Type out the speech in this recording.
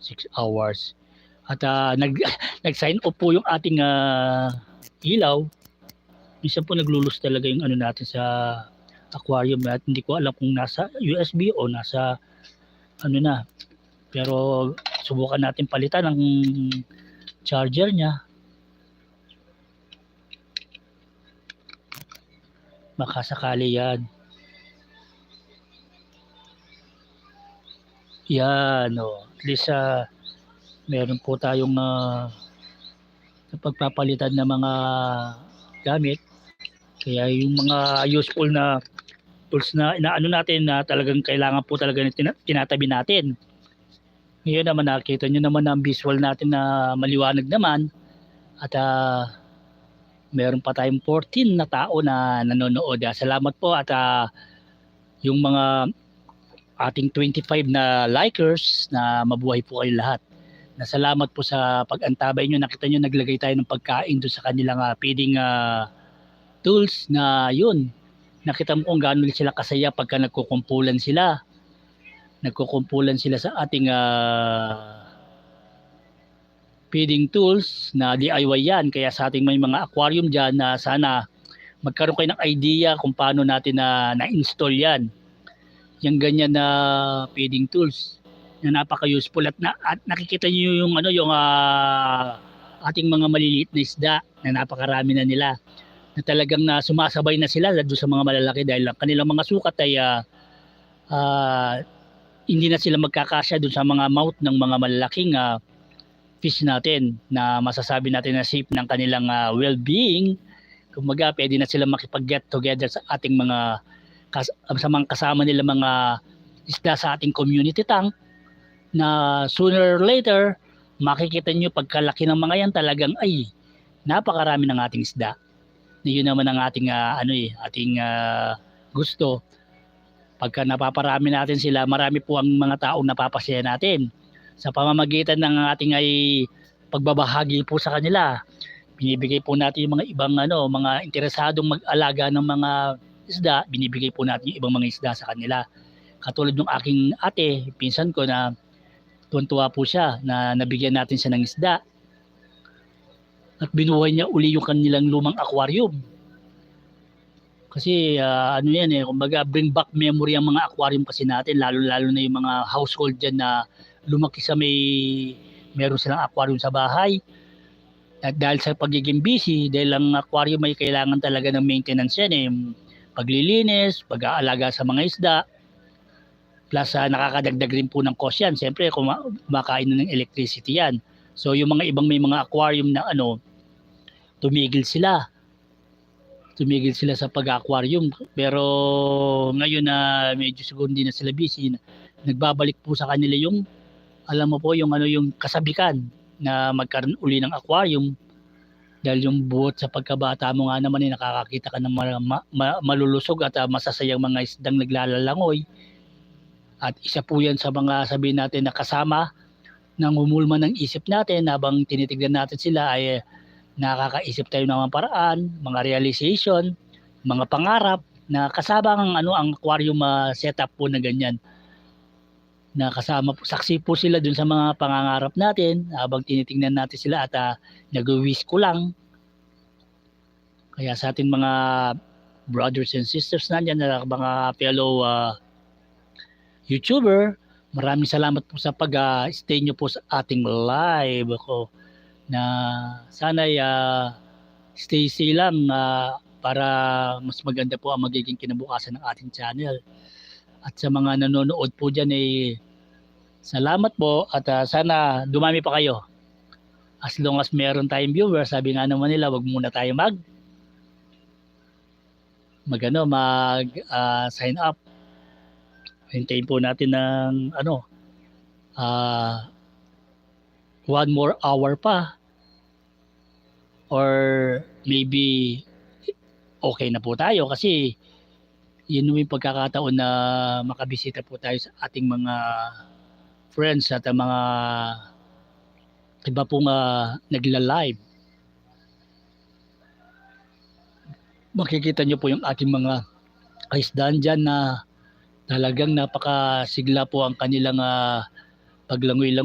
6 hours. At nag-sign off po yung ating ilaw. Minsan po naglulus talaga yung ano natin sa aquarium at hindi ko alam kung nasa USB o nasa ano na. Pero subukan natin palitan ang charger niya. Baka sakali yan. Yan, oh. At least meron po tayong pagpapalitan ng mga gamit. Kaya yung mga useful na tools na inaano natin na talagang kailangan po talaga tinatabi natin. Ngayon naman nakita nyo naman ang visual natin na maliwanag naman at meron pa tayong 14 na tao na nanonood. Salamat po at yung mga ating 25 na likers na mabuhay po kayo lahat. Salamat po sa pag-antabay nyo. Nakita nyo naglagay tayo ng pagkain doon sa kanilang feeding tools na yun. Nakita mo kung gaano sila kasaya pagka nagkukumpulan sila. Nagkukumpulan sila sa ating feeding tools na DIY yan. Kaya sa ating may mga aquarium dyan na sana magkaroon kayo ng idea kung paano natin na-install yan. Yung ganyan na feeding tools na napaka-useful at nakikita niyo yung yung ating mga maliliit na isda na napakarami na nila na talagang sumasabay na sila doon sa mga malalaki dahil ang kanilang mga sukat ay hindi na sila magkakasya doon sa mga mouth ng mga malalaking fish natin na masasabi natin na safe ng kanilang well-being. Kumbaga pwede na sila makipag-get together sa ating mga kasama nila mga isda sa ating community tank na sooner or later makikita nyo pagkalaki ng mga yan talagang ay napakarami ng ating isda. Yun naman ang ating gusto. Pagka napaparami natin sila, marami po ang mga taong napapasaya natin sa pamamagitan ng ating ay pagbabahagi po sa kanila. Binibigay po natin yung mga ibang mga interesadong mag-alaga ng mga isda, binibigay po natin yung ibang mga isda sa kanila. Katulad ng aking ate, pinsan ko na tuwan-tuwa po siya na nabigyan natin siya ng isda. At binuhay niya uli yung kanilang lumang aquarium. Kasi kumbaga bring back memory ang mga aquarium kasi natin, lalo-lalo na yung mga household dyan na lumaki sa meron silang aquarium sa bahay. At dahil sa pagiging busy, dahil ang aquarium ay kailangan talaga ng maintenance yan paglilinis, pag-aalaga sa mga isda, plus nakakadagdag rin po ng cost yan. Siyempre, kumakain na ng electricity yan. So yung mga ibang may mga aquarium na tumigil sila sa pag-aquarium. Pero ngayon na medyo siguro hindi na sila busy, nagbabalik po sa kanila yung, alam mo po, yung yung kasabikan na magkaroon uli ng aquarium. Dahil yung buot sa pagkabata mo nga naman nakakakita ka ng malulusog at masasayang mga isdang naglalalangoy. At isa po yan sa mga sabihin natin na kasama ng humulma ng isip natin habang tinitignan natin sila ay nakakaisip tayo ng mga paraan, mga realization, mga pangarap na kasama ang ang aquarium setup po na ganyan. Na kasama po, saksi po sila dun sa mga pangangarap natin habang tinitingnan natin sila at nag-wish ko lang. Kaya sa ating mga brothers and sisters nandiyan na mga fellow YouTuber, maraming salamat po sa pag-stay nyo po sa ating live ako na sana stay lang para mas maganda po ang magiging kinabukasan ng ating channel. At sa mga nanonood po dyan salamat po at sana dumami pa kayo. As long as meron tayong viewers, sabi nga naman nila, wag muna tayo mag sign up. Hintayin po natin ng 1 more hour pa or maybe okay na po tayo kasi yun yung pagkakataon na makabisita po tayo sa ating mga friends at mga iba pong nagla-live. Makikita nyo po yung ating mga kaisdaan dyan na talagang napakasigla po ang kanilang paglangoy-langoy.